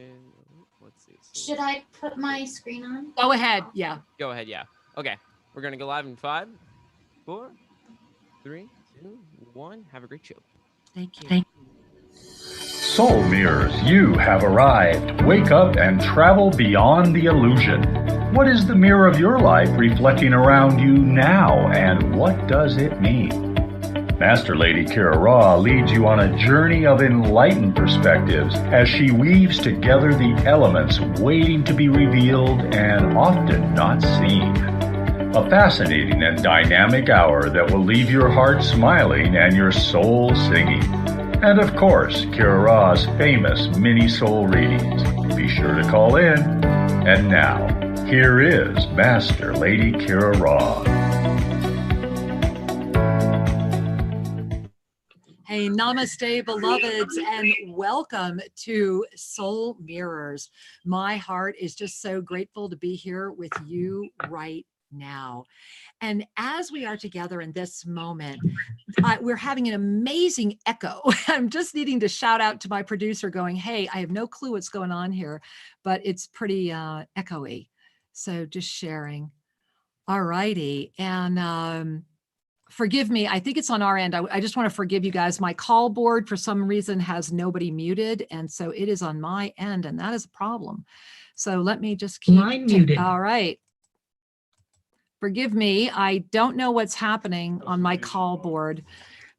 And let's see. Should I put my screen on? Go ahead. Yeah. Go ahead. Yeah. Okay. We're gonna go live in 5, 4, 3, 2, 1. Have a great show. Thank you. Soul mirrors, you have arrived. Wake up and travel beyond the illusion. What is the mirror of your life reflecting around you now, and what does it mean? Master Lady Kira Raa leads you on a journey of enlightened perspectives as she weaves together the elements waiting to be revealed and often not seen. A fascinating and dynamic hour that will leave your heart smiling and your soul singing. And of course, Kira Raa's famous mini soul readings. Be sure to call in. And now, here is Master Lady Kira Raa. Hey, namaste, beloveds, and welcome to Soul Mirrors. My heart is just so grateful to be here with you right now. And as we are together in this moment, we're having an amazing echo. I'm just needing to shout out to my producer going, hey, I have no clue what's going on here, but it's pretty echoey. So just sharing. All righty. And forgive me, I think it's on our end. I just want to forgive you guys. My call board for some reason has nobody muted. And so it is on my end, and that is a problem. So let me just keep Line muted. All right. Forgive me, I don't know what's happening on my call board.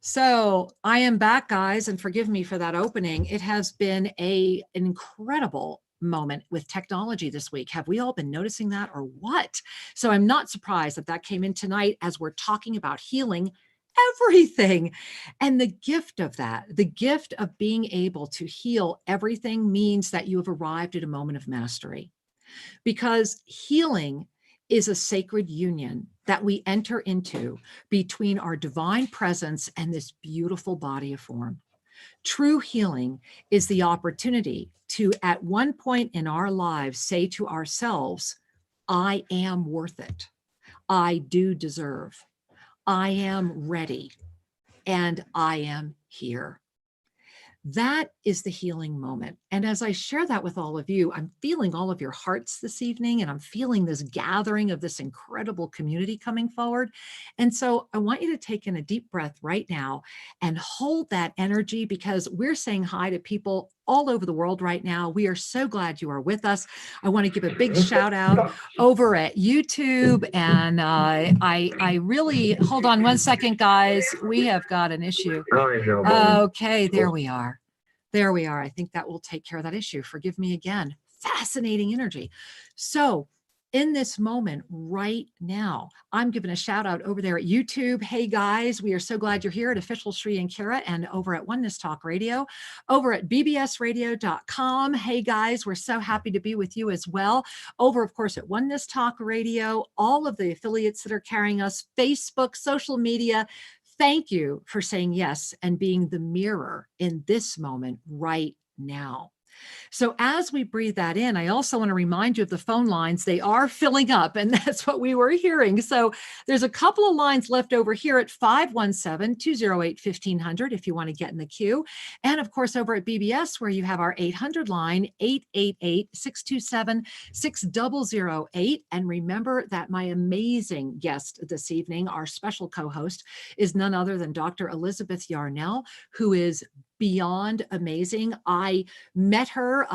So I am back, guys, and forgive me for that opening. It has been an incredible moment with technology this week. Have we all been noticing that or what? So I'm not surprised that that came in tonight as we're talking about healing everything. And the gift of that, the gift of being able to heal everything means that you have arrived at a moment of mastery. Because healing is a sacred union that we enter into between our divine presence and this beautiful body of form. True healing is the opportunity to, at one point in our lives, say to ourselves, I am worth it. I do deserve. I am ready. And I am here. That is the healing moment. And as I share that with all of you, I'm feeling all of your hearts this evening, and I'm feeling this gathering of this incredible community coming forward. And so I want you to take in a deep breath right now and hold that energy, because we're saying hi to people all over the world right now. We are so glad you are with us. I want to give a big shout out over at YouTube. And I really, hold on one second, guys. We have got an issue. Okay, there we are. There we are. I think that will take care of that issue. Forgive me again. Fascinating energy. So in this moment right now, I'm giving a shout out over there at YouTube. Hey guys, we are so glad you're here at Official Sri and Kira, and over at Wholeness Talk Radio, over at bbsradio.com. Hey guys, we're so happy to be with you as well. Over, of course, at Wholeness Talk Radio, all of the affiliates that are carrying us, Facebook, social media. Thank you for saying yes and being the mirror in this moment right now. So as we breathe that in, I also want to remind you of the phone lines. They are filling up, and that's what we were hearing. So there's a couple of lines left over here at 517-208-1500 if you want to get in the queue. And of course, over at BBS, where you have our 800 line, 888-627-6008. And remember that my amazing guest this evening, our special co-host, is none other than Dr. Elizabeth Yarnell, who is beyond amazing. I met her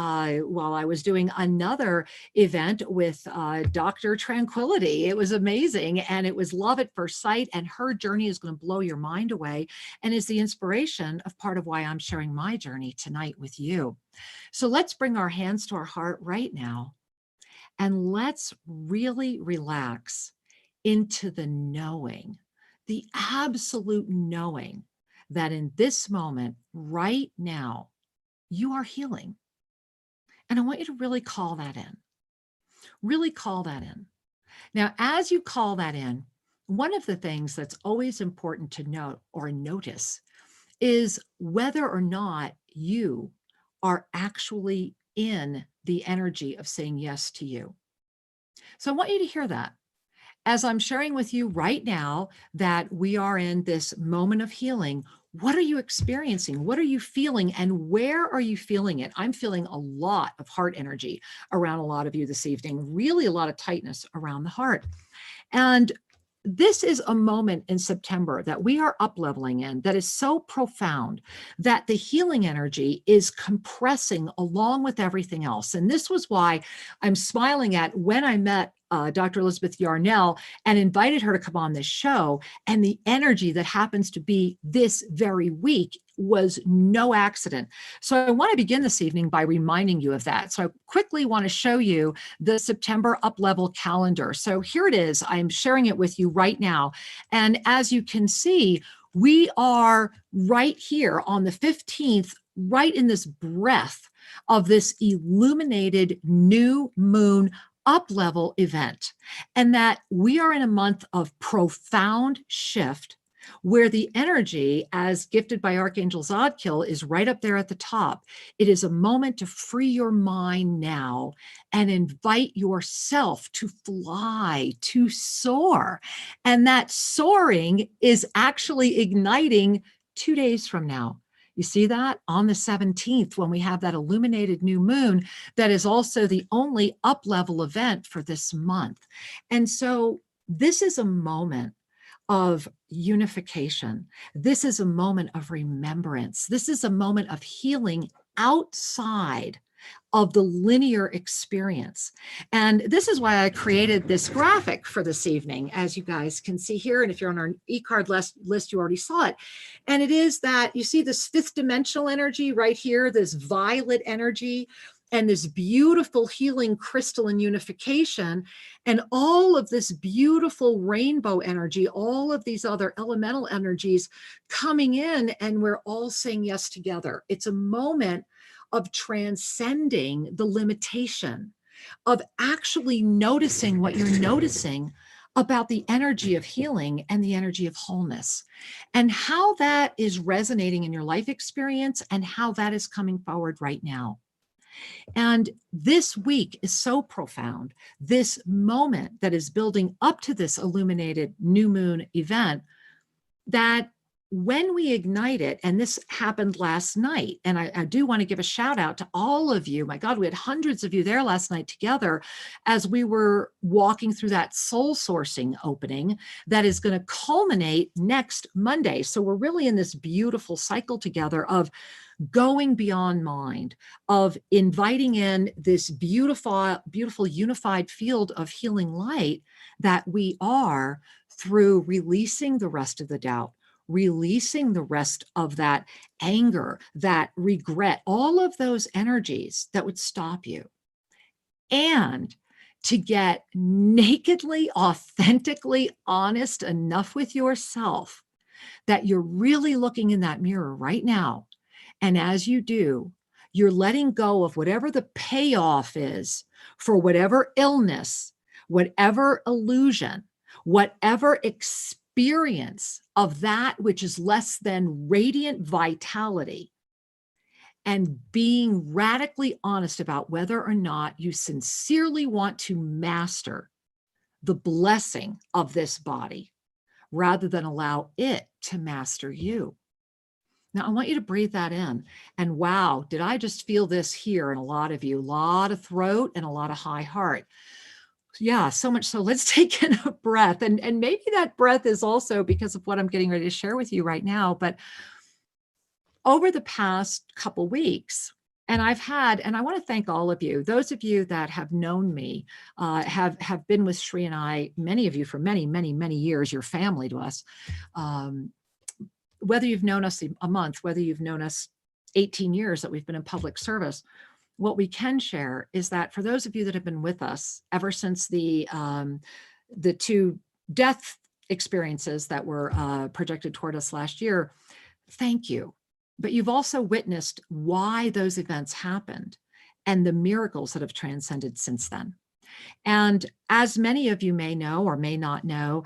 while I was doing another event with Dr. Tranquility. It was amazing, and it was love at first sight, and her journey is going to blow your mind away and is the inspiration of part of why I'm sharing my journey tonight with you. So let's bring our hands to our heart right now, and let's really relax into the knowing, the absolute knowing that in this moment, right now, you are healing. And I want you to really call that in. Really call that in. Now, as you call that in, one of the things that's always important to note or notice is whether or not you are actually in the energy of saying yes to you. So I want you to hear that. As I'm sharing with you right now that we are in this moment of healing, What are you experiencing? What are you feeling? And where are you feeling it? I'm feeling a lot of heart energy around a lot of you this evening, really a lot of tightness around the heart. And this is a moment in September that we are up leveling in that is so profound that the healing energy is compressing along with everything else. And this was why I'm smiling at when I met Dr. Elizabeth Yarnell and invited her to come on this show. And the energy that happens to be this very week was no accident. So I want to begin this evening by reminding you of that. So I quickly want to show you the September up level calendar. So here it is. I'm sharing it with you right now. And as you can see, we are right here on the 15th, right in this breath of this illuminated new moon up level event, and that we are in a month of profound shift where the energy, as gifted by Archangel Zadkiel, is right up there at the top. It is a moment to free your mind now and invite yourself to fly, to soar. And that soaring is actually igniting 2 days from now. You see that on the 17th, when we have that illuminated new moon, that is also the only up level event for this month. And so this is a moment of unification. This is a moment of remembrance. This is a moment of healing outside of the linear experience. And this is why I created this graphic for this evening, as you guys can see here. And if you're on our e-card list, you already saw it. And it is that you see this fifth dimensional energy right here, this violet energy, and this beautiful healing crystalline unification, and all of this beautiful rainbow energy, all of these other elemental energies coming in, and we're all saying yes together. It's a moment of transcending the limitation, of actually noticing what you're noticing about the energy of healing and the energy of wholeness, and how that is resonating in your life experience and how that is coming forward right now. And this week is so profound, this moment that is building up to this illuminated new moon event, that when we ignite it, and this happened last night, and I do want to give a shout out to all of you. My God, we had hundreds of you there last night together as we were walking through that soul sourcing opening that is going to culminate next Monday. So we're really in this beautiful cycle together of going beyond mind, of inviting in this beautiful, beautiful unified field of healing light that we are through releasing the rest of the doubt, releasing the rest of that anger, that regret, all of those energies that would stop you. And to get nakedly, authentically honest enough with yourself that you're really looking in that mirror right now. And as you do, you're letting go of whatever the payoff is for whatever illness, whatever illusion, whatever experience of that which is less than radiant vitality, and being radically honest about whether or not you sincerely want to master the blessing of this body rather than allow it to master you. Now, I want you to breathe that in. And wow, did I just feel this here in a lot of you? A lot of throat and a lot of high heart. Yeah, so much so. Let's take in a breath. And maybe that breath is also because of what I'm getting ready to share with you right now. But over the past couple weeks, and I've had, and I want to thank all of you, those of you that have known me, have been with Shri and I, many of you for many, many, many years, you're family to us. Whether you've known us a month, whether you've known us 18 years that we've been in public service, what we can share is that for those of you that have been with us ever since the two death experiences that were projected toward us last year, thank you. But you've also witnessed why those events happened and the miracles that have transcended since then. And as many of you may know or may not know,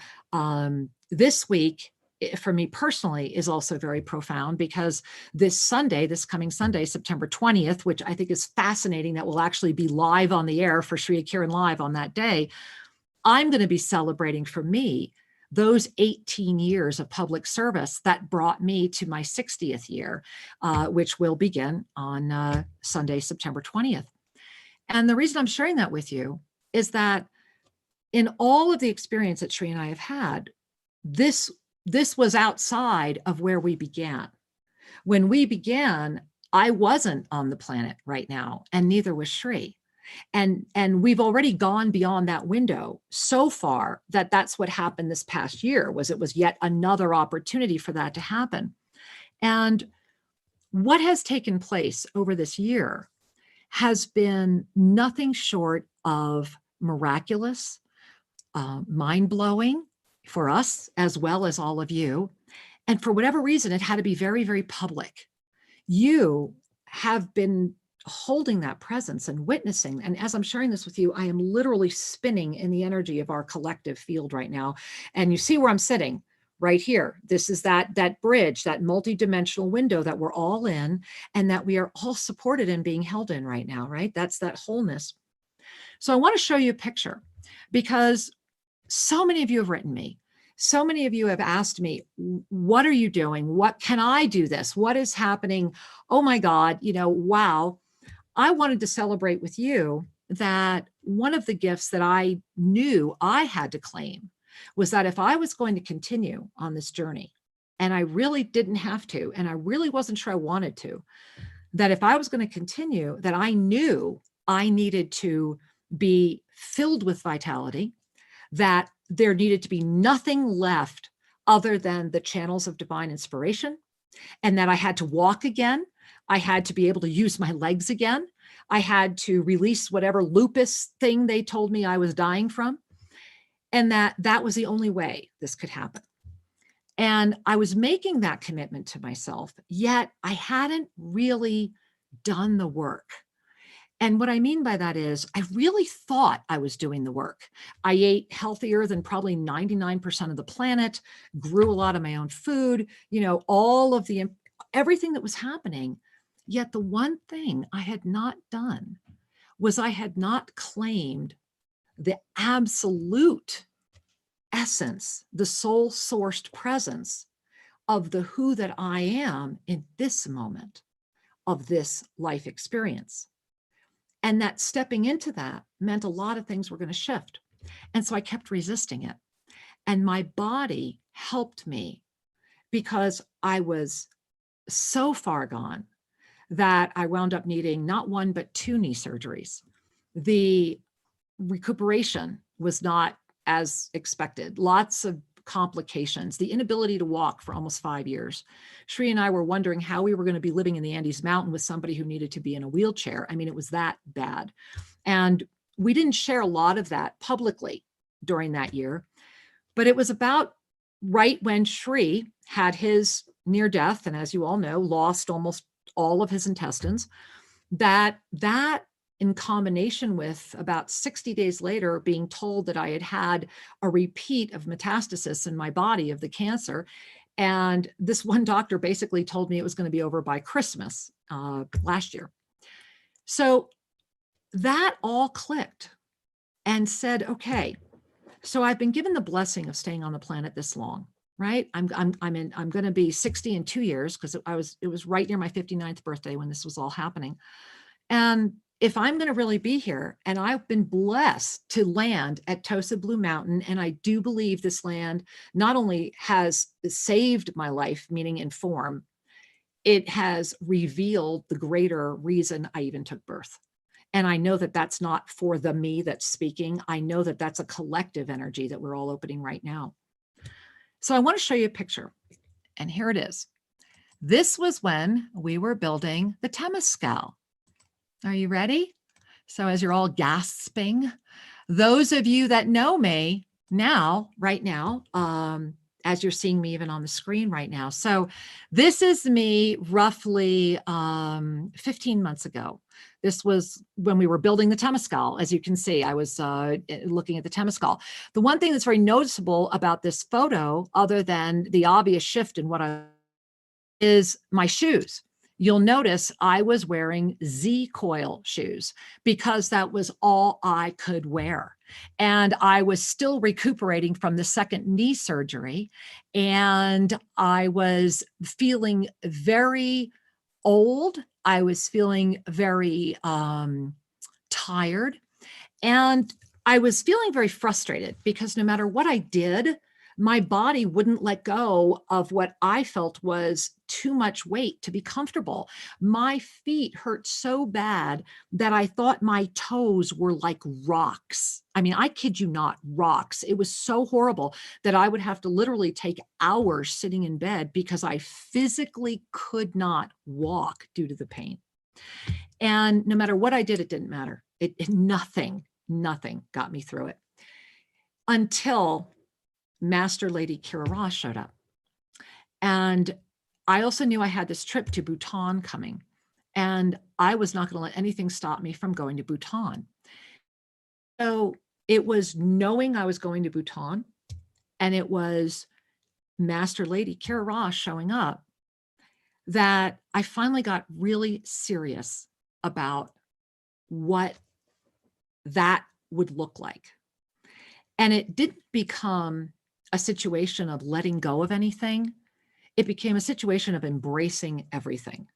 this week, for me personally, is also very profound because this Sunday, this coming Sunday, September 20th, which I think is fascinating that we'll actually be live on the air for Shri Kiran Live on that day, I'm going to be celebrating for me those 18 years of public service that brought me to my 60th year, which will begin on Sunday, September 20th. And the reason I'm sharing that with you is that in all of the experience that Sri and I have had, this was outside of where we began. When we began, I wasn't on the planet right now, and neither was Sri. And we've already gone beyond that window so far that that's what happened this past year. It was yet another opportunity for that to happen. And what has taken place over this year has been nothing short of miraculous, mind-blowing for us, as well as all of you. And for whatever reason, it had to be very, very public. You have been holding that presence and witnessing. And as I'm sharing this with you, I am literally spinning in the energy of our collective field right now. And you see where I'm sitting right here. This is that bridge, that multidimensional window that we're all in, and that we are all supported and being held in right now, right? That's that wholeness. So I want to show you a picture, because so many of you have written me. So many of you have asked me, what are you doing? What can I do this? What is happening? Oh my God, wow. I wanted to celebrate with you that one of the gifts that I knew I had to claim was that if I was going to continue on this journey, and I really didn't have to, and I really wasn't sure I wanted to, that if I was going to continue, that I knew I needed to be filled with vitality, that there needed to be nothing left other than the channels of divine inspiration, and that I had to walk again. I had to be able to use my legs again. I had to release whatever lupus thing they told me I was dying from. And that was the only way this could happen. And I was making that commitment to myself, yet I hadn't really done the work. And what I mean by that is I really thought I was doing the work. I ate healthier than probably 99% of the planet, grew a lot of my own food, all of everything that was happening. Yet the one thing I had not done was I had not claimed the absolute essence, the soul sourced presence of the who that I am in this moment of this life experience. And that stepping into that meant a lot of things were going to shift. And so I kept resisting it. And my body helped me, because I was so far gone that I wound up needing not one, but 2 knee surgeries. The recuperation was not as expected. Lots of complications, the inability to walk for almost 5 years. Sri and I were wondering how we were going to be living in the Andes Mountain with somebody who needed to be in a wheelchair. I mean, it was that bad. And we didn't share a lot of that publicly during that year, but it was about right when Sri had his near death, and as you all know, lost almost all of his intestines, that in combination with about 60 days later being told that I had had a repeat of metastasis in my body of the cancer. And this one doctor basically told me it was going to be over by Christmas last year. So that all clicked and said, okay, so I've been given the blessing of staying on the planet this long, right? I'm going to be 60 in 2 years, because it was right near my 59th birthday when this was all happening. And if I'm going to really be here, and I've been blessed to land at Tosa Blue Mountain, and I do believe this land not only has saved my life, meaning in form, it has revealed the greater reason I even took birth. And I know that that's not for the me that's speaking. I know that that's a collective energy that we're all opening right now. So I want to show you a picture, and here it is. This was when we were building the Temescal. Are you ready? So as you're all gasping, those of you that know me now, right now, as you're seeing me even on the screen right now. So this is me roughly 15 months ago. This was when we were building the Temescal. As you can see, I was looking at the Temescal. The one thing that's very noticeable about this photo, other than the obvious shift in is my shoes. You'll notice I was wearing Z coil shoes because that was all I could wear. And I was still recuperating from the second knee surgery. And I was feeling very old. I was feeling very tired. And I was feeling very frustrated because no matter what I did, my body wouldn't let go of what I felt was too much weight to be comfortable. My feet hurt so bad that I thought my toes were like rocks. I mean, I kid you not, rocks. It was so horrible that I would have to literally take hours sitting in bed because I physically could not walk due to the pain. And no matter what I did, it didn't matter. Nothing got me through it until Master Lady Kira Raa showed up. And I also knew I had this trip to Bhutan coming, and I was not going to let anything stop me from going to Bhutan. So it was knowing I was going to Bhutan, and it was Master Lady Kira Raa showing up, that I finally got really serious about what that would look like. And it didn't become a situation of letting go of anything. It became a situation of embracing everything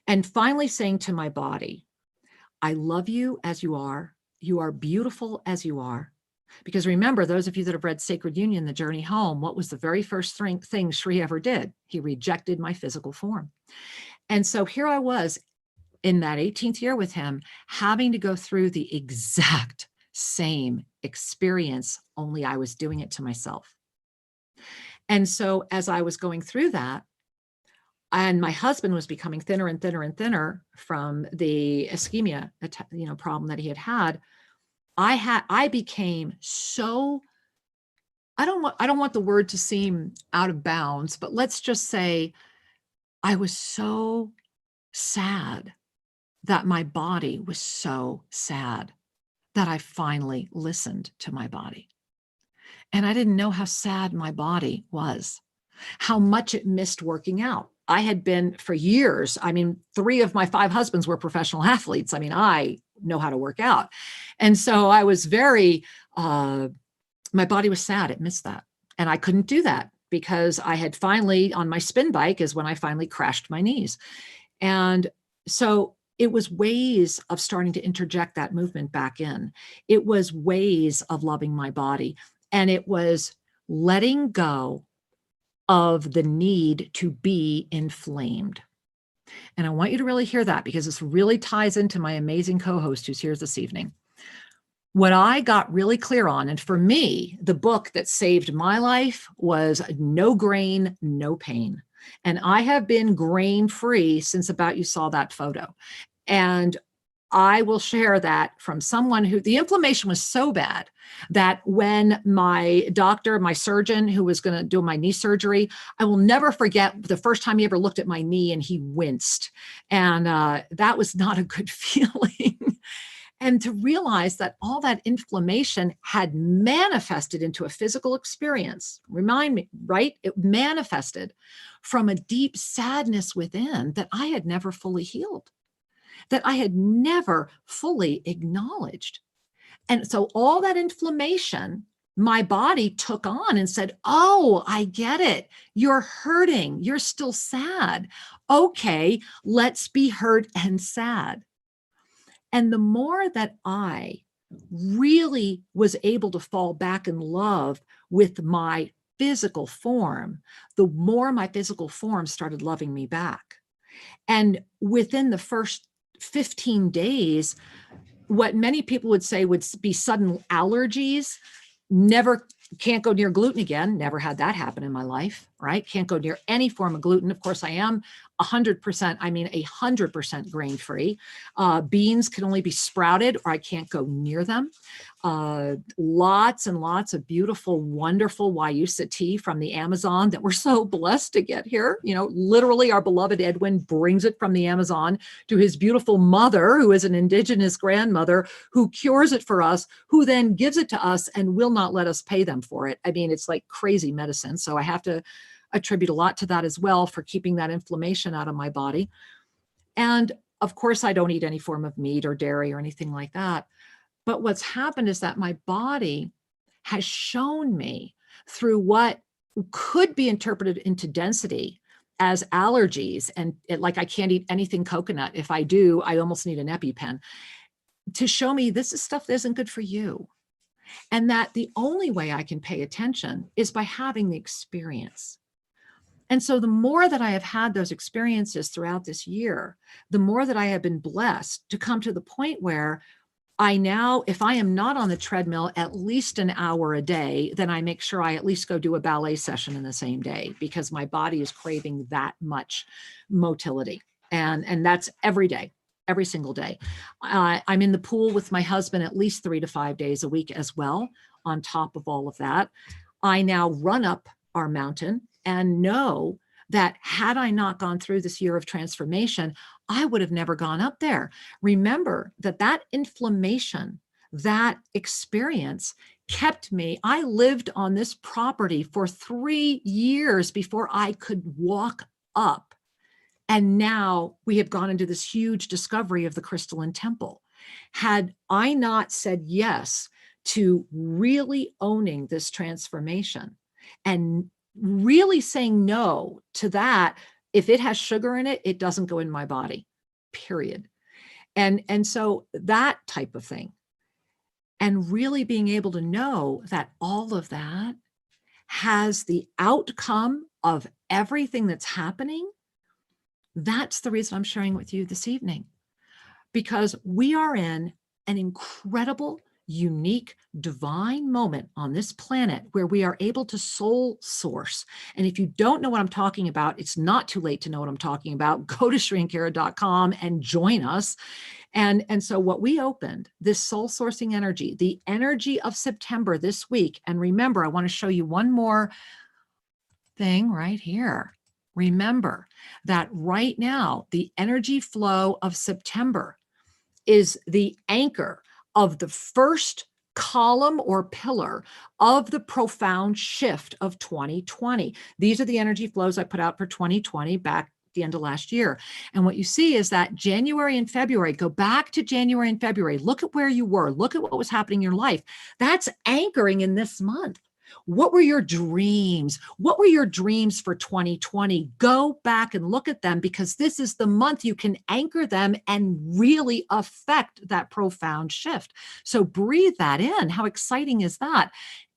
and finally saying to my body, I love you as you are. You are beautiful as you are. Because remember, those of you that have read Sacred Union, The Journey Home, what was the very first thing Sri ever did? He rejected my physical form. And so here I was in that 18th year with him, having to go through the exact same experience, only I was doing it to myself. And so as I was going through that, and my husband was becoming thinner and thinner and thinner from the ischemia, problem that he had, I became so, I don't want the word to seem out of bounds, but let's just say I was so sad that my body was so sad that I finally listened to my body. And I didn't know how sad my body was, how much it missed working out. I had been for years, 3 of my 5 husbands were professional athletes. I know how to work out. And so I was very, my body was sad. It missed that. And I couldn't do that because I had finally, on my spin bike is when I finally crashed my knees. And so it was ways of starting to interject that movement back in. It was ways of loving my body. And it was letting go of the need to be inflamed. And I want you to really hear that because this really ties into my amazing co-host who's here this evening. What I got really clear on, and for me, the book that saved my life was No Grain, No Pain. And I have been grain-free since about you saw that photo. And I will share that from someone who, the inflammation was so bad that when my doctor, my surgeon who was going to do my knee surgery, I will never forget the first time he ever looked at my knee and he winced. And that was not a good feeling. And to realize that all that inflammation had manifested into a physical experience, remind me, right? It manifested from a deep sadness within that I had never fully healed, that I had never fully acknowledged. And so all that inflammation, my body took on and said, oh, I get it. You're hurting. You're still sad. Okay, let's be hurt and sad. And the more that I really was able to fall back in love with my physical form, the more my physical form started loving me back. And within the first 15 days, what many people would say would be sudden allergies, can't go near gluten again. Never had that happen in my life, right? Can't go near any form of gluten. Of course, I am 100% grain-free. Beans can only be sprouted or I can't go near them. Lots and lots of beautiful, wonderful Wyusa tea from the Amazon that we're so blessed to get here. Literally our beloved Edwin brings it from the Amazon to his beautiful mother, who is an indigenous grandmother, who cures it for us, who then gives it to us and will not let us pay them for it. It's like crazy medicine. So I have to attribute a lot to that as well for keeping that inflammation out of my body. And of course, I don't eat any form of meat or dairy or anything like that. But what's happened is that my body has shown me through what could be interpreted into density as allergies. And like, I can't eat anything coconut. If I do, I almost need an EpiPen to show me this is stuff that isn't good for you. And that the only way I can pay attention is by having the experience. And so the more that I have had those experiences throughout this year, the more that I have been blessed to come to the point where I now, if I am not on the treadmill at least an hour a day, then I make sure I at least go do a ballet session in the same day, because my body is craving that much motility. And that's every day, every single day. I'm in the pool with my husband at least 3 to 5 days a week as well. On top of all of that, I now run up our mountain and know that had I not gone through this year of transformation, I would have never gone up there. Remember that inflammation, that experience kept me. I lived on this property for 3 years before I could walk up. And now we have gone into this huge discovery of the crystalline temple. Had I not said yes to really owning this transformation and really saying no to that, if it has sugar in it, it doesn't go in my body, period. And so that type of thing. And really being able to know that all of that has the outcome of everything that's happening. That's the reason I'm sharing with you this evening, because we are in an incredible, unique, divine moment on this planet where we are able to soul source. And if you don't know what I'm talking about, it's not too late to know what I'm talking about. Go to ShriNkira.com and join us. And so what we opened, this soul sourcing energy, the energy of September this week. And remember, I want to show you one more thing right here. Remember that right now, the energy flow of September is the anchor of the first column or pillar of the profound shift of 2020. These are the energy flows I put out for 2020 back at the end of last year. And what you see is that January and February, go back to January and February, look at where you were, look at what was happening in your life. That's anchoring in this month. What were your dreams? What were your dreams for 2020? Go back and look at them, because this is the month you can anchor them and really affect that profound shift. So breathe that in. How exciting is that?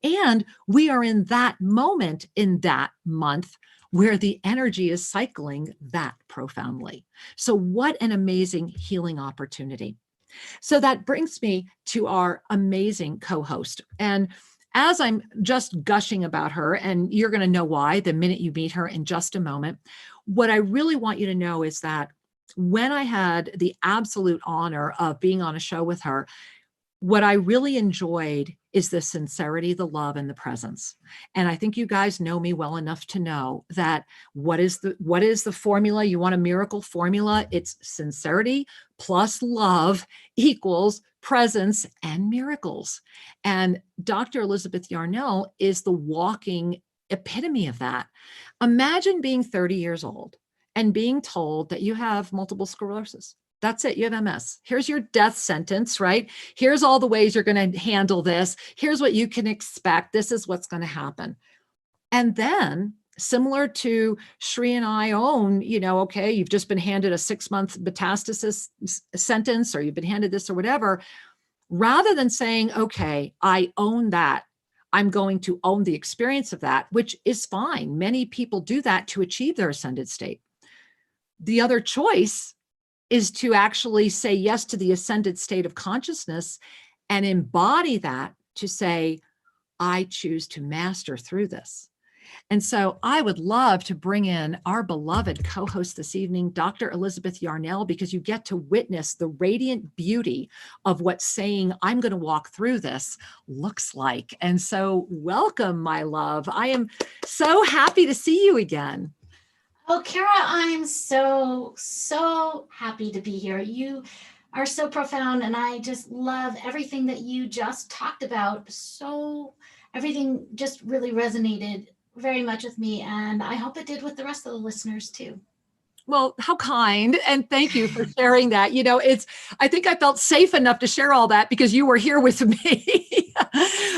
And we are in that moment in that month where the energy is cycling that profoundly. So what an amazing healing opportunity. So that brings me to our amazing co-host. And as I'm just gushing about her, and you're going to know why the minute you meet her in just a moment, what I really want you to know is that when I had the absolute honor of being on a show with her, what I really enjoyed is the sincerity, the love, and the presence. And I think you guys know me well enough to know that what is the formula? You want a miracle formula? It's sincerity plus love equals presence and miracles. And Dr. Elizabeth Yarnell is the walking epitome of that. Imagine being 30 years old and being told that you have multiple sclerosis. That's it. You have MS. Here's your death sentence, right? Here's all the ways you're going to handle this. Here's what you can expect. This is what's going to happen. And then, similar to Shri and I own, okay, you've just been handed a 6-month metastasis sentence, or you've been handed this or whatever, rather than saying, okay, I own that, I'm going to own the experience of that, which is fine. Many people do that to achieve their ascended state. The other choice is to actually say yes to the ascended state of consciousness and embody that, to say, I choose to master through this. And so I would love to bring in our beloved co-host this evening, Dr. Elizabeth Yarnell, because you get to witness the radiant beauty of what saying, I'm going to walk through this looks like. And so welcome, my love. I am so happy to see you again. Oh, Kira, I'm so happy to be here. You are so profound, and I just love everything that you just talked about. So everything just really resonated very much with me, and I hope it did with the rest of the listeners too. Well, how kind. And thank you for sharing that. I think I felt safe enough to share all that because you were here with me.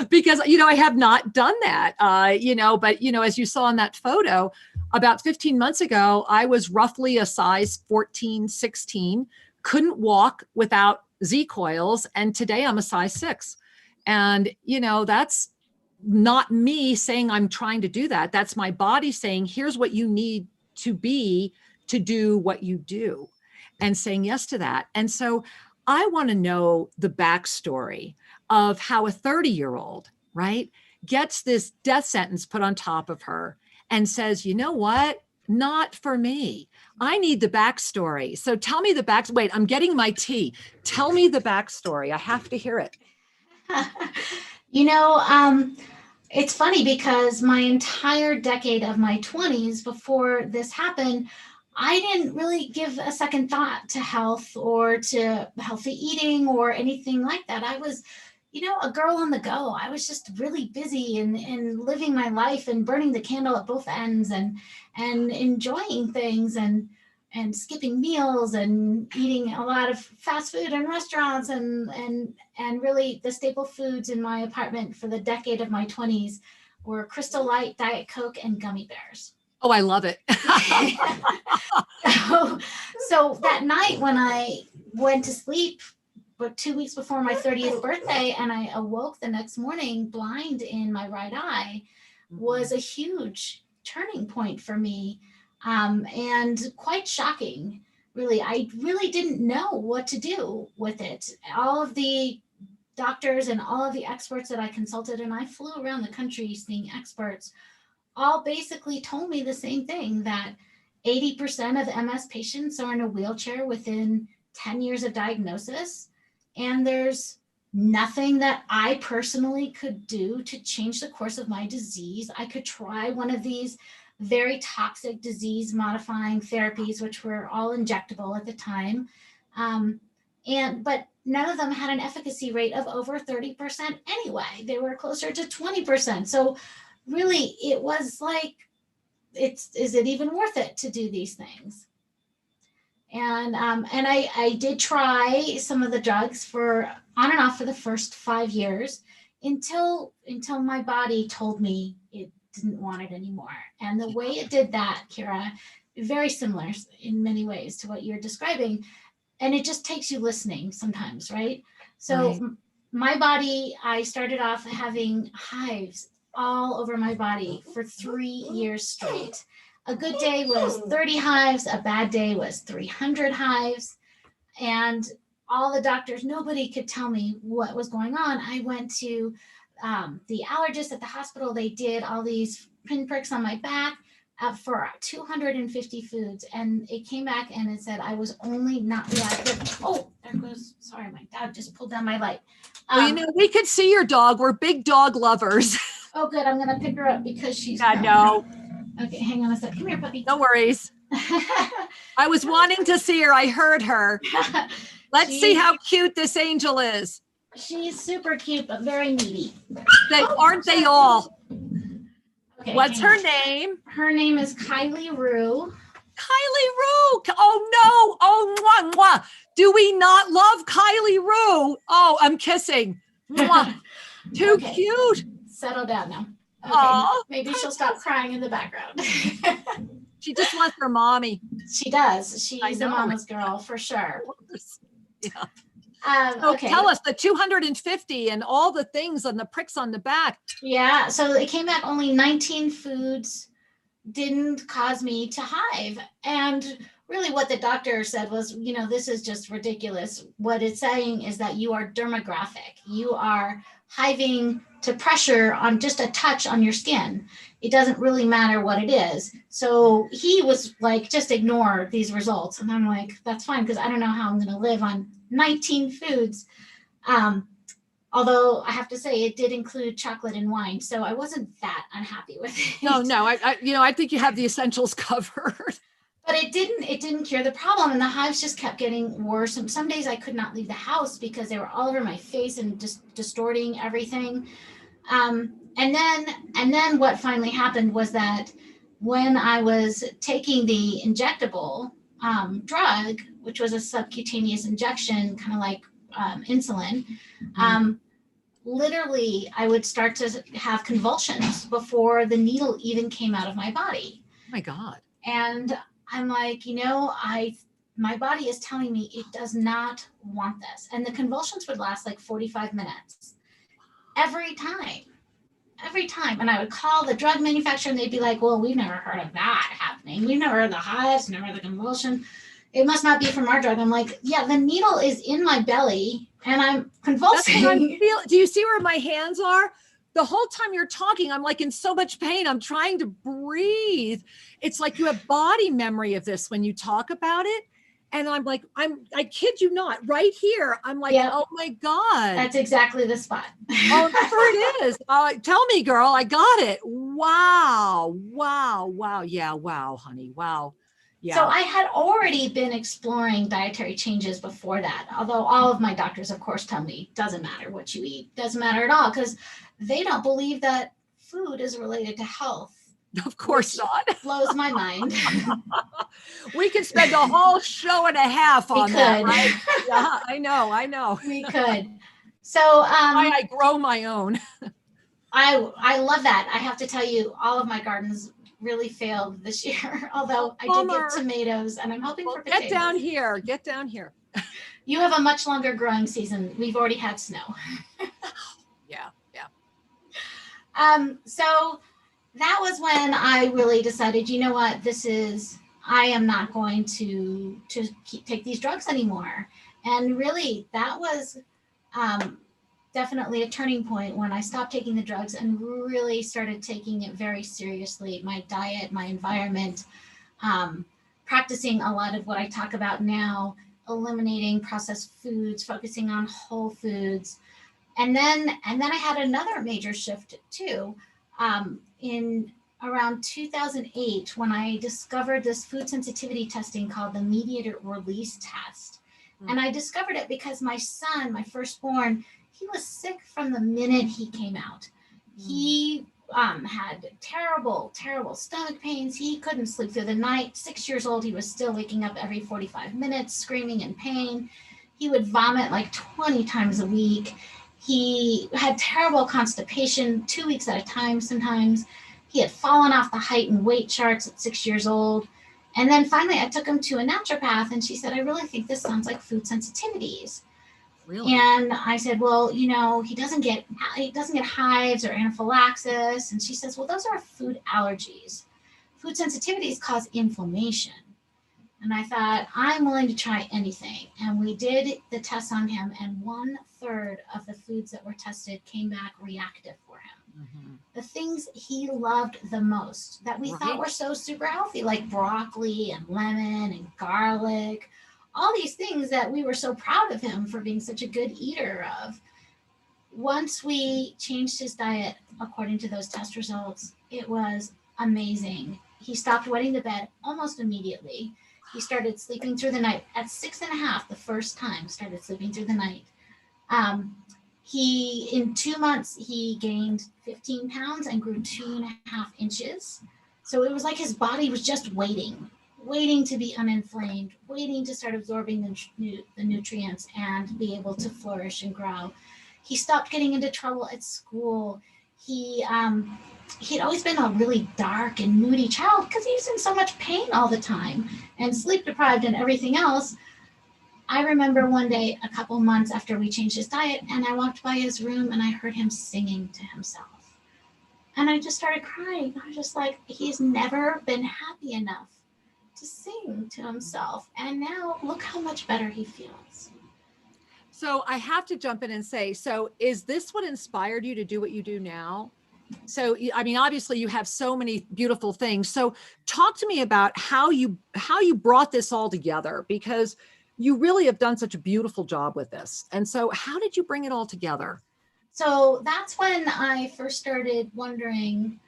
Because, I have not done that, but, as you saw in that photo, about 15 months ago, I was roughly a size 14, 16, couldn't walk without Z coils. And today I'm a size 6. And, that's not me saying I'm trying to do that. That's my body saying, here's what you need to be to do what you do, and saying yes to that. And so I want to know the backstory of how a 30-year-old, right, gets this death sentence put on top of her and says, you know what? Not for me. I need the backstory. So tell me the wait, I'm getting my tea. Tell me the backstory. I have to hear it. It's funny because my entire decade of my 20s before this happened, I didn't really give a second thought to health or to healthy eating or anything like that. I was, a girl on the go. I was just really busy and living my life and burning the candle at both ends and enjoying things and skipping meals and eating a lot of fast food and restaurants and really the staple foods in my apartment for the decade of my 20s were Crystal Light, Diet Coke, and gummy bears. Oh, I love it. So that night when I went to sleep, but 2 weeks before my 30th birthday, and I awoke the next morning blind in my right eye, was a huge turning point for me. And quite shocking, really. I really didn't know what to do with it. All of the doctors and all of the experts that I consulted, and I flew around the country seeing experts, all basically told me the same thing, that 80% of MS patients are in a wheelchair within 10 years of diagnosis. And there's nothing that I personally could do to change the course of my disease. I could try one of these very toxic disease modifying therapies, which were all injectable at the time. But none of them had an efficacy rate of over 30% anyway. They were closer to 20%. So really, it was like, is it even worth it to do these things? And I did try some of the drugs for on and off for the first 5 years until my body told me it didn't want it anymore. And the way it did that, Kira, very similar in many ways to what you're describing. And it just takes you listening sometimes, right? So right. My body, I started off having hives all over my body for 3 years straight. A good day was 30 hives. A bad day was 300 hives. And all the doctors, nobody could tell me what was going on. I went to the allergist at the hospital. They did all these pinpricks on my back for 250 foods. And it came back and it said I was only not reactive. Oh, there goes, sorry, my dog just pulled down my light. Well, we could see your dog. We're big dog lovers. Oh, good. I'm going to pick her up because she's. Yeah, no. Okay, hang on a sec. Come here, puppy. No worries. I was wanting to see her. I heard her. Let's see how cute this angel is. She's super cute, but very needy. Aren't they all? Okay, what's her name? Her name is Kylie Raa. Kylie Raa. Oh, no. Oh, mwah, mwah. Do we not love Kylie Raa? Oh, I'm kissing. Mwah. Too cute. Settle down now. Okay, maybe she'll stop crying in the background. She just wants her mommy. She does. She's a mama's girl for sure. Yeah. So tell us the 250 and all the things and the pricks on the back. Yeah. So it came back only 19 foods didn't cause me to hive. And really what the doctor said was, this is just ridiculous. What it's saying is that you are dermographic. You are hiving to pressure on just a touch on your skin. It doesn't really matter what it is. So he was like, just ignore these results. And I'm like, that's fine, because I don't know how I'm going to live on 19 foods. Although I have to say it did include chocolate and wine. So I wasn't that unhappy with it. No, I think you have the essentials covered. But it didn't cure the problem. And the hives just kept getting worse. And some days I could not leave the house because they were all over my face and just distorting everything. And then what finally happened was that when I was taking the injectable drug, which was a subcutaneous injection, kind of like insulin, literally I would start to have convulsions before the needle even came out of my body. Oh my God. And I'm like, my body is telling me it does not want this. And the convulsions would last like 45 minutes every time. And I would call the drug manufacturer and they'd be like, well, we've never heard of that happening. We've never heard the hives, never heard the convulsion. It must not be from our drug. I'm like, yeah, the needle is in my belly and I'm convulsing. Do you see where my hands are? The whole time you're talking, I'm like in so much pain. I'm trying to breathe. It's like you have body memory of this when you talk about it. And I'm like, I kid you not, right here. I'm like, Yep. Oh my God. That's exactly the spot. Oh, there it is. Tell me, girl, I got it. Wow. Yeah. Wow, honey. Wow. Yeah. So I had already been exploring dietary changes before that, although all of my doctors, of course, tell me doesn't matter what you eat, doesn't matter at all, because they don't believe that food is related to health. Of course not. Blows my mind. We could spend a whole show and a half on that, right? Yeah, I know. We could. So why I grow my own. I love that. I have to tell you, all of my gardens really failed this year, although I did get tomatoes and I'm hoping for potatoes. Get down here. You have a much longer growing season. We've already had snow. Yeah. So that was when I really decided, you know what, I am not going to take these drugs anymore. And really that was definitely a turning point when I stopped taking the drugs and really started taking it very seriously. My diet, my environment, practicing a lot of what I talk about now, eliminating processed foods, focusing on whole foods. And then I had another major shift too. In around 2008, when I discovered this food sensitivity testing called the mediator release test. And I discovered it because my son, my firstborn, he was sick from the minute he came out. He had terrible stomach pains. He couldn't sleep through the night. 6 years old, he was still waking up every 45 minutes, screaming in pain. He would vomit like 20 times a week. He had terrible constipation, 2 weeks at a time sometimes. He had fallen off the height and weight charts at 6 years old. And then finally I took him to a naturopath and she said, I really think this sounds like food sensitivities. Really? And I said, well, he doesn't get hives or anaphylaxis. And she says, well, those are food allergies. Food sensitivities cause inflammation. And I thought, I'm willing to try anything. And we did the tests on him, and 1/3 of the foods that were tested came back reactive for him. Mm-hmm. The things he loved the most that we thought were so super healthy, like broccoli and lemon and garlic, all these things that we were so proud of him for being such a good eater of. Once we changed his diet according to those test results, it was amazing. He stopped wetting the bed almost immediately. He started sleeping through the night at 6.5, the first time, started sleeping through the night. In 2 months, he gained 15 pounds and grew 2.5 inches. So it was like his body was just waiting to be uninflamed, waiting to start absorbing the nutrients and be able to flourish and grow. He stopped getting into trouble at school. He'd always been a really dark and moody child because he was in so much pain all the time and sleep deprived and everything else. I remember one day, a couple months after we changed his diet, and I walked by his room and I heard him singing to himself. And I just started crying. I was just like, he's never been happy enough to sing to himself. And now look how much better he feels. So I have to jump in and say, so is this what inspired you to do what you do now? So, I mean, obviously you have so many beautiful things. So talk to me about how you brought this all together, because you really have done such a beautiful job with this. And so how did you bring it all together? So that's when I first started wondering,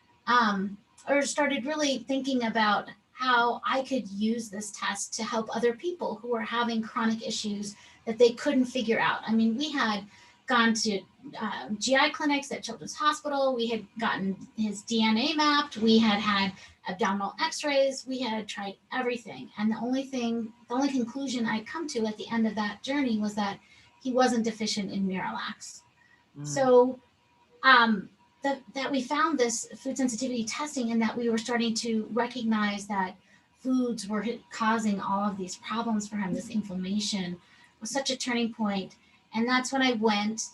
or started really thinking about how I could use this test to help other people who are having chronic issues that they couldn't figure out. I mean, we had gone to GI clinics at Children's Hospital. We had gotten his DNA mapped. We had had abdominal x-rays. We had tried everything. And the only conclusion I'd come to at the end of that journey was that he wasn't deficient in Miralax. So that we found this food sensitivity testing, and that we were starting to recognize that foods were causing all of these problems for him, this inflammation, was such a turning point. And that's when I went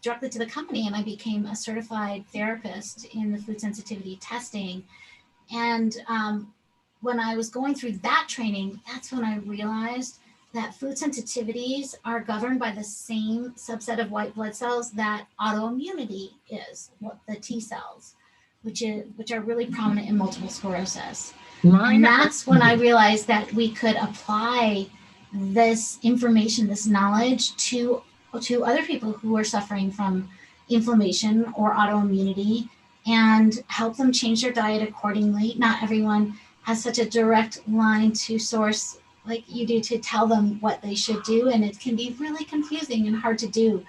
directly to the company, and I became a certified therapist in the food sensitivity testing. And when I was going through that training, that's when I realized that food sensitivities are governed by the same subset of white blood cells that autoimmunity is, the T cells, which are really prominent in multiple sclerosis. And that's when I realized that we could apply this information, this knowledge to other people who are suffering from inflammation or autoimmunity, and help them change their diet accordingly. Not everyone has such a direct line to source like you do to tell them what they should do, and it can be really confusing and hard to do.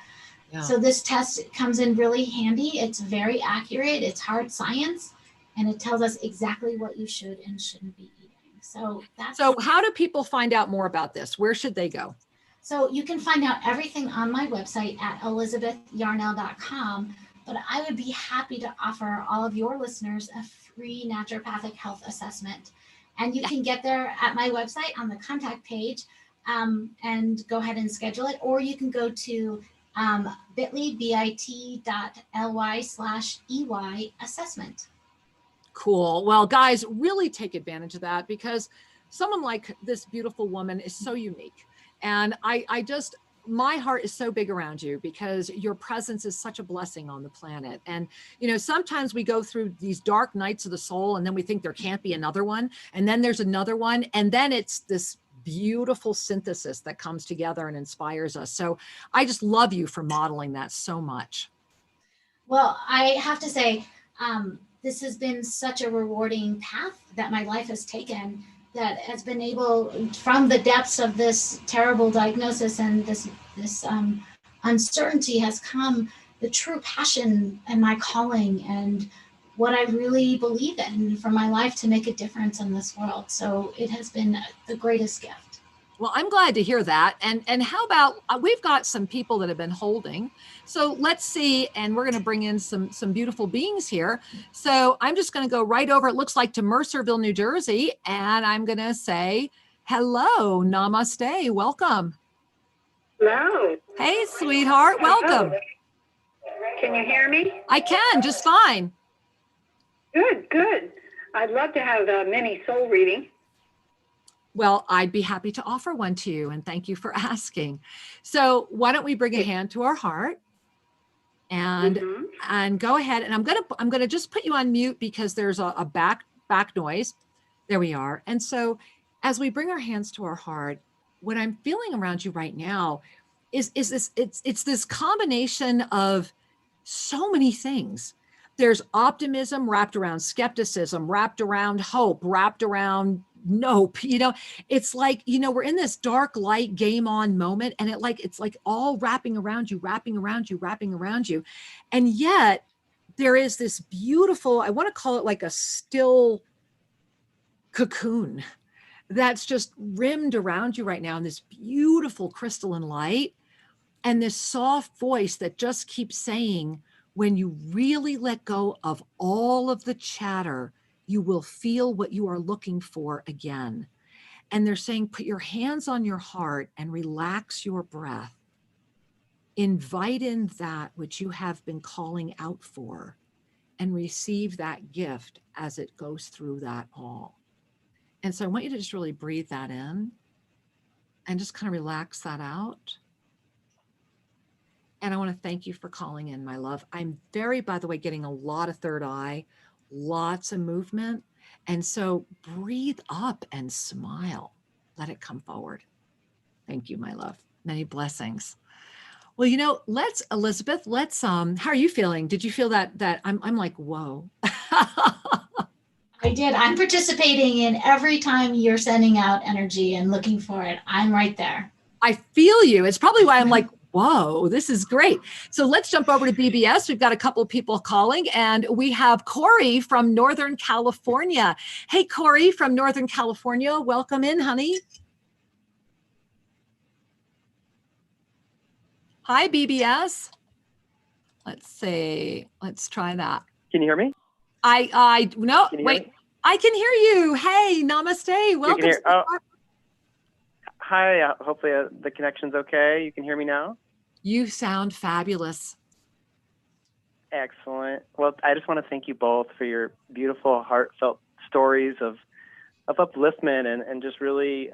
Yeah. So this test comes in really handy. It's very accurate. It's hard science, and it tells us exactly what you should and shouldn't be eating. So how do people find out more about this? Where should they go? So you can find out everything on my website at elizabethyarnell.com, but I would be happy to offer all of your listeners a free naturopathic health assessment. And you can get there at my website on the contact page, and go ahead and schedule it. Or you can go to bit.ly/EY assessment. Cool. Well, guys, really take advantage of that, because someone like this beautiful woman is so unique. And my heart is so big around you, because your presence is such a blessing on the planet. And, sometimes we go through these dark nights of the soul, and then we think there can't be another one. And then there's another one. And then it's this beautiful synthesis that comes together and inspires us. So I just love you for modeling that so much. Well, I have to say, this has been such a rewarding path that my life has taken, that has been able, from the depths of this terrible diagnosis and this uncertainty, has come the true passion and my calling and what I really believe in for my life to make a difference in this world. So it has been the greatest gift. Well, I'm glad to hear that. And how about, we've got some people that have been holding. So let's see, and we're going to bring in some beautiful beings here. So I'm just going to go right over, it looks like, to Mercerville, New Jersey. And I'm going to say, hello, namaste, welcome. Hello. Hey, sweetheart, welcome. Can you hear me? I can, just fine. Good. I'd love to have a mini soul reading. Well, I'd be happy to offer one to you, and thank you for asking. So why don't we bring a hand to our heart and go ahead. And I'm gonna just put you on mute because there's a back noise. There we are. And so as we bring our hands to our heart, what I'm feeling around you right now is this, it's this combination of so many things. There's optimism wrapped around skepticism, wrapped around hope, wrapped around nope. It's like, we're in this dark light game on moment, and it's like all wrapping around you. And yet there is this beautiful, I want to call it like a still cocoon that's just rimmed around you right now in this beautiful crystalline light, and this soft voice that just keeps saying, when you really let go of all of the chatter, you will feel what you are looking for again. And they're saying, put your hands on your heart and relax your breath. Invite in that which you have been calling out for, and receive that gift as it goes through that all. And so I want you to just really breathe that in and just kind of relax that out. And I want to thank you for calling in, my love. I'm by the way, getting a lot of third eye, lots of movement. And so breathe up and smile. Let it come forward. Thank you, my love. Many blessings. Well, Elizabeth, how are you feeling? Did you feel that I'm like, whoa. I did. I'm participating in every time you're sending out energy and looking for it. I'm right there. I feel you. It's probably why I'm like, Whoa, this is great. So let's jump over to BBS. We've got a couple of people calling, and we have Corey from Northern California. Hey, Corey from Northern California, welcome in, honey. Hi, BBS. Let's see. Let's try that. Can you hear me? No, Can you hear wait. me? I can hear you. Hey, namaste. Welcome. hear- oh. Hi, hopefully the connection's okay. You can hear me now? You sound fabulous. Excellent. Well, I just want to thank you both for your beautiful, heartfelt stories of upliftment and just really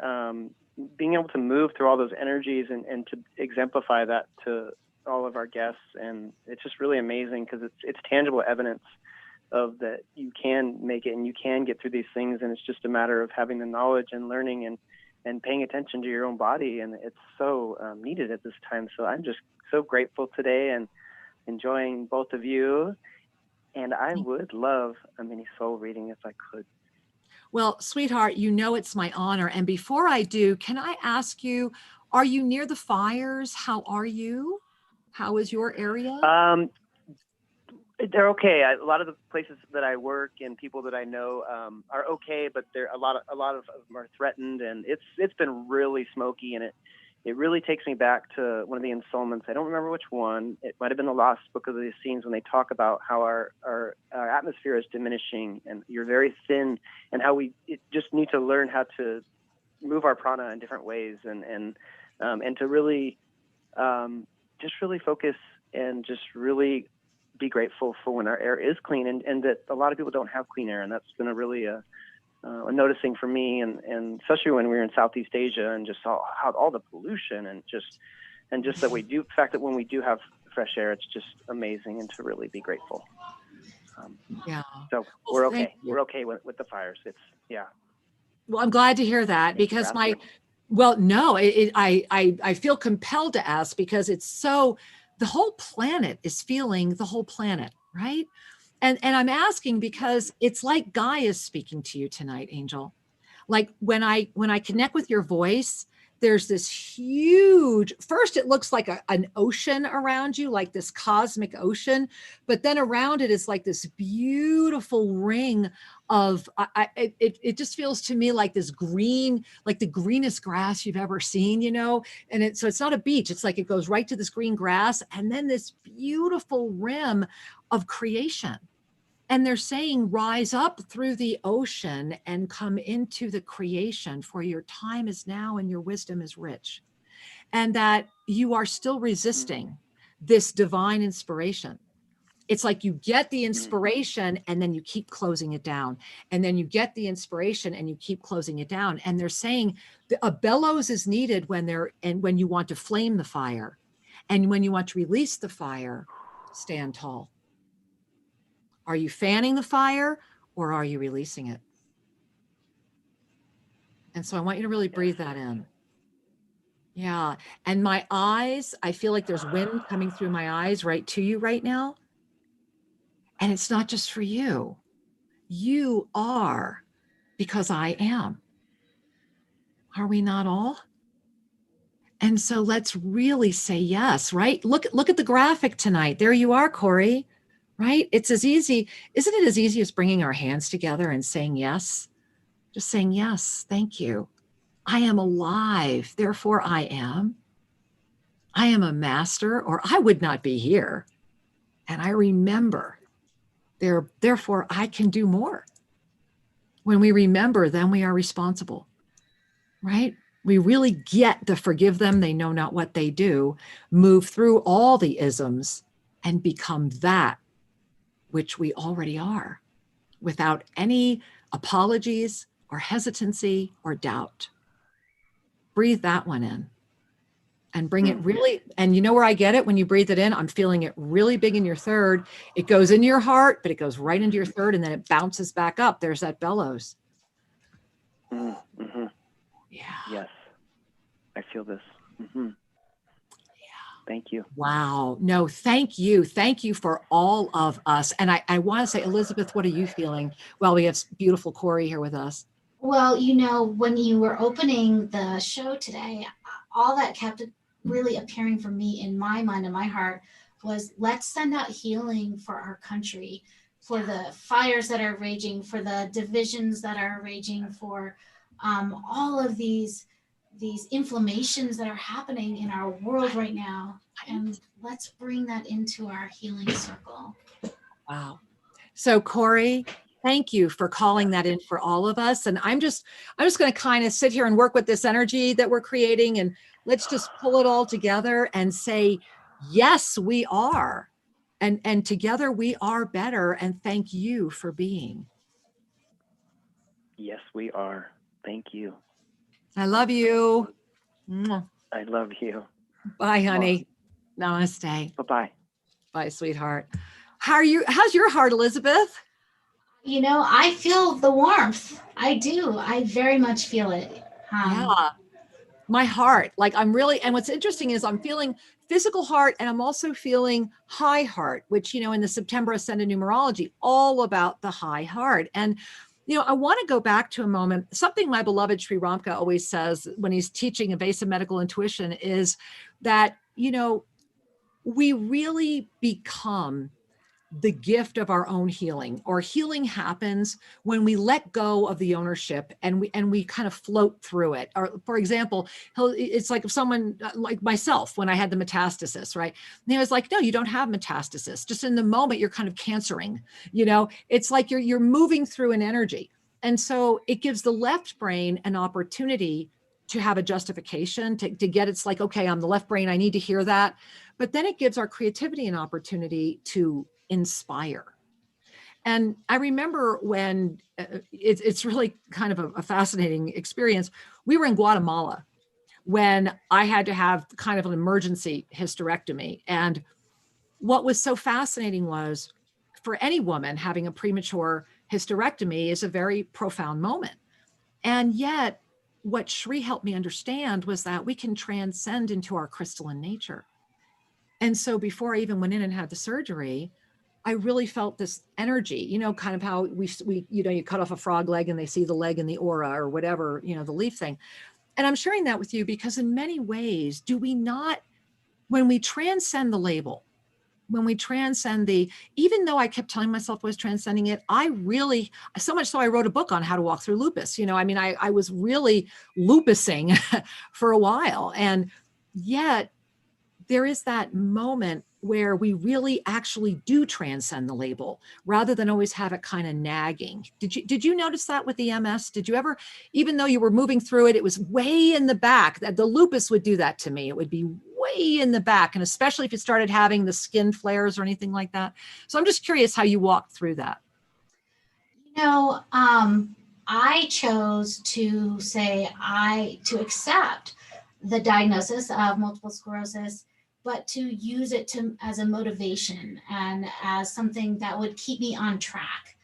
being able to move through all those energies and to exemplify that to all of our guests. And it's just really amazing because it's tangible evidence of that you can make it and you can get through these things. And it's just a matter of having the knowledge and learning and paying attention to your own body. And it's so needed at this time. So I'm just so grateful today and enjoying both of you. And I would love a mini soul reading if I could. Well, sweetheart, you know it's my honor. And before I do, can I ask you, are you near the fires? How are you? How is your area? They're okay. A lot of the places that I work and people that I know are okay, but a lot of them are threatened, and it's been really smoky, and it really takes me back to one of the Insoulments. I don't remember which one. It might have been the Lost Book of the Scenes when they talk about how our atmosphere is diminishing and you're very thin, and how we just need to learn how to move our prana in different ways and to really just really focus and just really be grateful for when our air is clean, and that a lot of people don't have clean air, and that's been a really a noticing for me, and especially when we were in Southeast Asia and just saw how all the pollution and just that the fact that when we do have fresh air, it's just amazing, and to really be grateful. Yeah. So we're okay. We're okay with the fires. Well, I'm glad to hear that because I feel compelled to ask because it's so, the whole planet is feeling the whole planet, right? And I'm asking because it's like Guy is speaking to you tonight, Angel. Like when I connect with your voice, there's this huge, first it looks like an ocean around you, like this cosmic ocean, but then around it is like this beautiful ring of, it just feels to me like this green, like the greenest grass you've ever seen, you know? And so it's not a beach. It's like, it goes right to this green grass and then this beautiful rim of creation. And they're saying, rise up through the ocean and come into the creation, for your time is now and your wisdom is rich. And that you are still resisting this divine inspiration. It's like you get the inspiration and then you keep closing it down. And then you get the inspiration and you keep closing it down. And they're saying a bellows is needed when you want to flame the fire. And when you want to release the fire, stand tall. Are you fanning the fire or are you releasing it? And so I want you to really breathe that in. Yeah. And my eyes, I feel like there's wind coming through my eyes right to you right now. And it's not just for you. You are, because I am. Are we not all? And so let's really say yes, right? Look at the graphic tonight. There you are, Corey. Right? It's as easy, isn't it as easy as bringing our hands together and saying yes? Just saying, yes, thank you. I am alive, therefore I am. I am a master, or I would not be here. And I remember, therefore I can do more. When we remember, then we are responsible, right? We really get the forgive them, they know not what they do, move through all the isms and become that which we already are, without any apologies or hesitancy or doubt. Breathe that one in and bring it really, and you know where I get it when you breathe it in? I'm feeling it really big in your third. It goes in your heart, but it goes right into your third and then it bounces back up. There's that bellows. Mm-hmm. Yeah. Yes, I feel this. Mm-hmm. Thank you. Wow. No, thank you. Thank you for all of us. And I want to say, Elizabeth, what are you feeling? Well, we have beautiful Corey here with us. Well, you know, when you were opening the show today, all that kept really appearing for me in my mind and my heart was, let's send out healing for our country, for the fires that are raging, for the divisions that are raging, for all of these inflammations that are happening in our world right now. And let's bring that into our healing circle. Wow. So Corey, thank you for calling that in for all of us. And I'm just going to kind of sit here and work with this energy that we're creating, and let's just pull it all together and say, yes, we are. And together we are better. And thank you for being. Yes, we are. Thank you. I love you. Mwah. I love you. Bye, honey. Namaste. Bye-bye. Bye, sweetheart. How's your heart, Elizabeth? You know, I feel the warmth. I do. I very much feel it. Yeah. My heart, like I'm really, and what's interesting is I'm feeling physical heart, and I'm also feeling high heart, which, you know, in the September Ascended numerology, all about the high heart. And, you know, I want to go back to a moment, something my beloved Sri Ramka always says when he's teaching evasive medical intuition is that, you know, we really become the gift of our own healing, or healing happens when we let go of the ownership and we kind of float through it. Or for example, it's like if someone like myself, when I had the metastasis, right? And he was like, no, you don't have metastasis. Just in the moment, you're kind of cancering, you know, it's like you're moving through an energy. And so it gives the left brain an opportunity to have a justification to get, it's like, okay, I'm the left brain, I need to hear that. But then it gives our creativity an opportunity to inspire. And I remember when it's really kind of a fascinating experience. We were in Guatemala when I had to have kind of an emergency hysterectomy. And what was so fascinating was, for any woman having a premature hysterectomy is a very profound moment. And yet what Shri helped me understand was that we can transcend into our crystalline nature. And so before I even went in and had the surgery, I really felt this energy, you know, kind of how we, you know, you cut off a frog leg and they see the leg in the aura or whatever, you know, the leaf thing. And I'm sharing that with you because in many ways, do we not, when we transcend the label, when we transcend even though I kept telling myself I was transcending it, I really, so much so I wrote a book on how to walk through lupus. You know, I mean, I was really lupusing for a while. And yet there is that moment where we really actually do transcend the label rather than always have it kind of nagging. Did you notice that with the MS? Did you ever, even though you were moving through it, it was way in the back? That the lupus would do that to me. It would be way in the back. And especially if you started having the skin flares or anything like that. So I'm just curious how you walked through that. You know, I chose to to accept the diagnosis of multiple sclerosis, but to use it as a motivation and as something that would keep me on track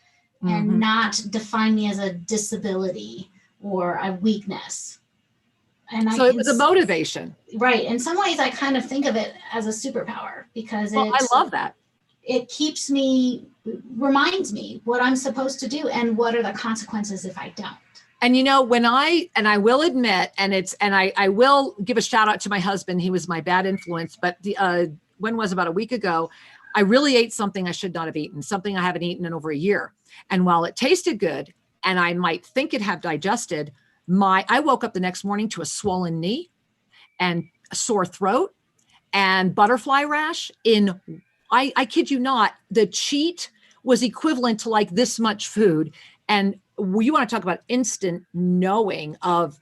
and not define me as a disability or a weakness. And so it was a motivation. Right. In some ways, I kind of think of it as a superpower because I love that. It reminds me what I'm supposed to do and what are the consequences if I don't. And, you know, I will admit, I will give a shout out to my husband. He was my bad influence, but when was about a week ago, I really ate something I should not have eaten, something I haven't eaten in over a year. And while it tasted good and I might think it had digested, I woke up the next morning to a swollen knee and a sore throat and butterfly rash I kid you not, the cheat was equivalent to like this much food. And you want to talk about instant knowing of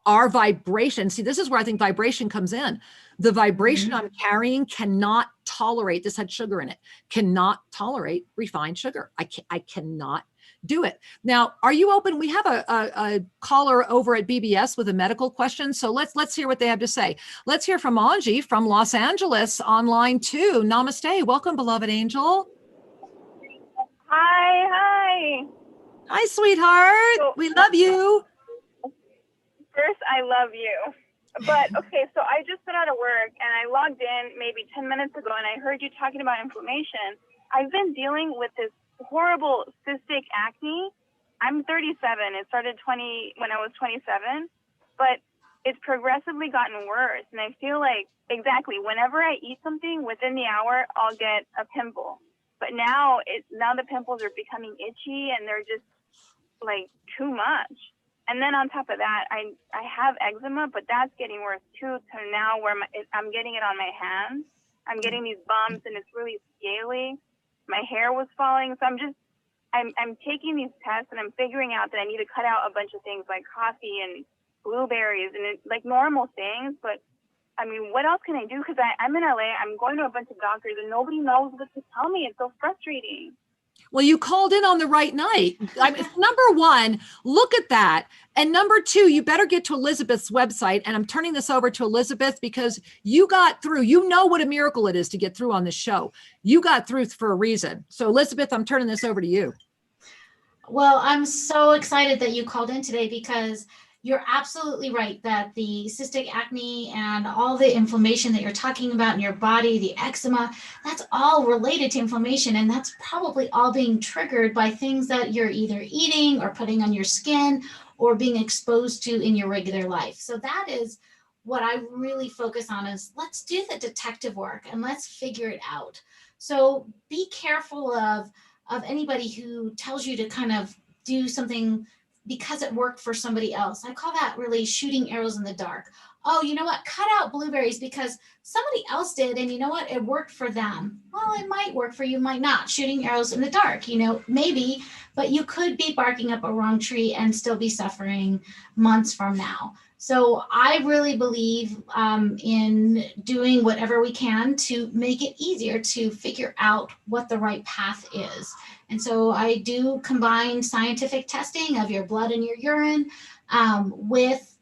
our vibration. See, this is where I think vibration comes in. The vibration I'm carrying cannot tolerate, this had sugar in it, cannot tolerate refined sugar. I cannot do it. Now, are you open? We have a caller over at BBS with a medical question. So let's hear what they have to say. Let's hear from Anji from Los Angeles on line 2. Namaste. Welcome, beloved angel. Hi. Hi, sweetheart. We love you. First, I love you. But okay, so I just got out of work and I logged in maybe 10 minutes ago and I heard you talking about inflammation. I've been dealing with this horrible cystic acne. I'm 37. It started when I was 27, but it's progressively gotten worse. And I feel like, exactly, whenever I eat something, within the hour, I'll get a pimple. But now the pimples are becoming itchy and they're just like too much. And then on top of that, I have eczema, but that's getting worse too. To now where I'm getting it on my hands. I'm getting these bumps and it's really scaly. My hair was falling. So I'm taking these tests and I'm figuring out that I need to cut out a bunch of things like coffee and blueberries and like normal things. But I mean, what else can I do? Because I'm in LA, I'm going to a bunch of doctors and nobody knows what to tell me. It's so frustrating. Well, you called in on the right night. Number one, look at that. And number two, you better get to Elizabeth's website. And I'm turning this over to Elizabeth because you got through. You know what a miracle it is to get through on this show. You got through for a reason. So Elizabeth, I'm turning this over to you. Well, I'm so excited that you called in today because you're absolutely right that the cystic acne and all the inflammation that you're talking about in your body, the eczema, that's all related to inflammation. And that's probably all being triggered by things that you're either eating or putting on your skin or being exposed to in your regular life. So that is what I really focus on is let's do the detective work and let's figure it out. So be careful of anybody who tells you to kind of do something because it worked for somebody else. I call that really shooting arrows in the dark. Oh, you know what? Cut out blueberries because somebody else did. And you know what? It worked for them. Well, it might work for you, might not. Shooting arrows in the dark, maybe, but you could be barking up a wrong tree and still be suffering months from now. So I really believe in doing whatever we can to make it easier to figure out what the right path is. And so I do combine scientific testing of your blood and your urine with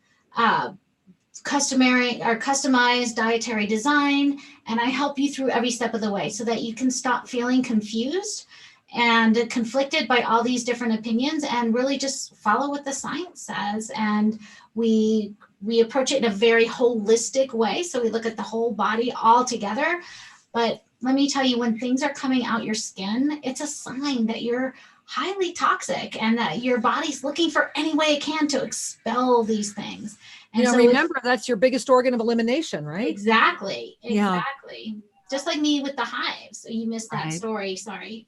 customized dietary design. And I help you through every step of the way so that you can stop feeling confused and conflicted by all these different opinions and really just follow what the science says. And we approach it in a very holistic way. So we look at the whole body all together. But let me tell you, when things are coming out your skin, it's a sign that you're highly toxic and that your body's looking for any way it can to expel these things. And so remember, that's your biggest organ of elimination, right? Exactly. Yeah. Just like me with the hives. So you missed that Right. story. Sorry.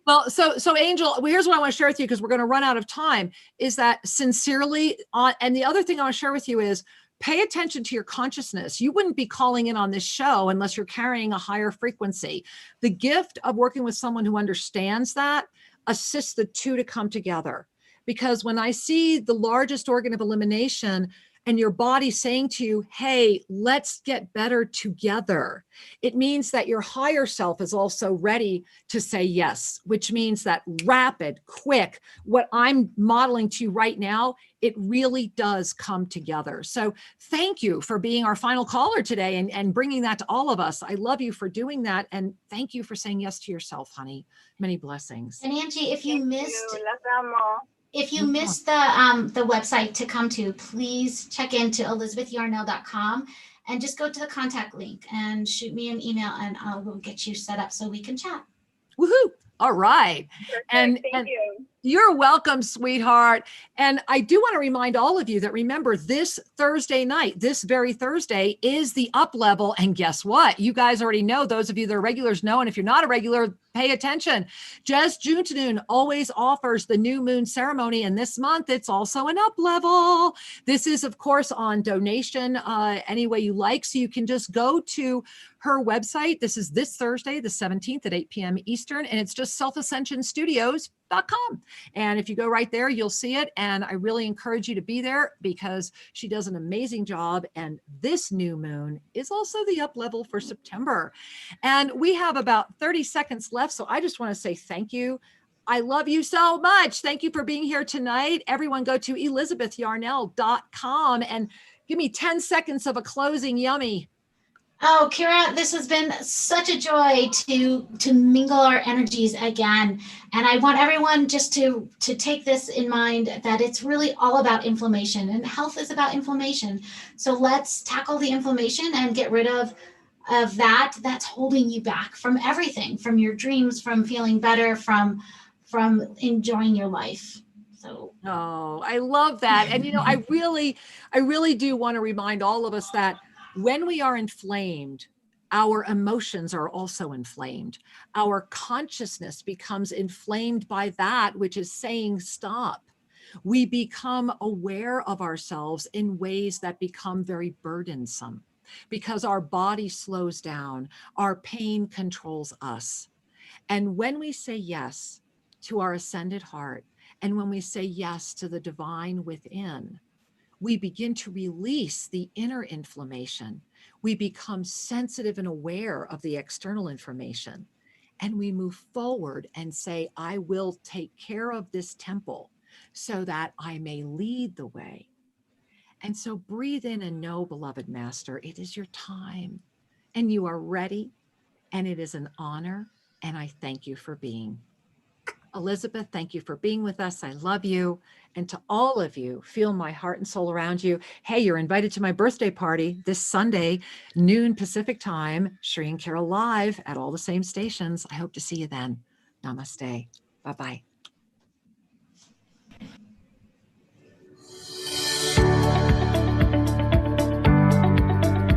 Well, so Angel, here's what I want to share with you because we're going to run out of time is that sincerely and the other thing I want to share with you is pay attention to your consciousness. You wouldn't be calling in on this show unless you're carrying a higher frequency. The gift of working with someone who understands that assists the two to come together. Because when I see the largest organ of elimination and your body saying to you, hey, let's get better together, it means that your higher self is also ready to say yes, which means that rapid, quick, what I'm modeling to you right now, it really does come together. So thank you for being our final caller today and bringing that to all of us. I love you for doing that. And thank you for saying yes to yourself, honey. Many blessings. And Angie, if you missed the website to come to, please check into elizabethyarnell.com and just go to the contact link and shoot me an email and I will get you set up so we can chat. Woohoo. All right. Perfect. And Thank you. You're welcome, sweetheart. And I do want to remind all of you that remember this Thursday night, this very Thursday is the UPLEVEL. And guess what? You guys already know, those of you that are regulars know. And if you're not a regular, pay attention. Just June to Noon always offers the new moon ceremony. And this month, it's also an UPLEVEL. This is, of course, on donation any way you like. So you can just go to her website. This is this Thursday, the 17th at 8 p.m. Eastern. And it's just selfascensionstudios.com. And if you go right there, you'll see it. And I really encourage you to be there because she does an amazing job. And this new moon is also the UPLEVEL for September. And we have about 30 seconds left. So I just want to say thank you. I love you so much. Thank you for being here tonight. Everyone go to elizabethyarnell.com and give me 10 seconds of a closing yummy. Oh, Kira, this has been such a joy to mingle our energies again. And I want everyone just to take this in mind that it's really all about inflammation and health is about inflammation. So let's tackle the inflammation and get rid of that's holding you back from everything, from your dreams, from feeling better, from enjoying your life. So So Oh, I love that. And I really do want to remind all of us that when we are inflamed, our emotions are also inflamed. Our consciousness becomes inflamed by that which is saying stop. We become aware of ourselves in ways that become very burdensome because our body slows down, our pain controls us. And when we say yes to our ascended heart, and when we say yes to the divine within, we begin to release the inner inflammation. We become sensitive and aware of the external information. And we move forward and say, I will take care of this temple so that I may lead the way. And so breathe in and know, beloved master, it is your time and you are ready. And it is an honor. And I thank you for being. Elizabeth, thank you for being with us. I love you. And to all of you, feel my heart and soul around you. Hey, you're invited to my birthday party this Sunday, noon Pacific time, Shri and Kira live at all the same stations. I hope to see you then. Namaste. Bye-bye.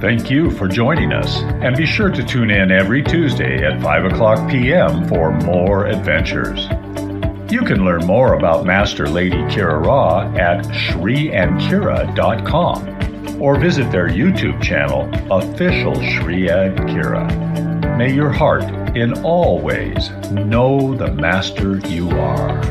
Thank you for joining us, and be sure to tune in every Tuesday at 5:00 p.m. for more adventures. You can learn more about Master Lady Kira Raa at shriandkira.com or visit their YouTube channel, Official Shri and Kira. May your heart in all ways know the Master you are.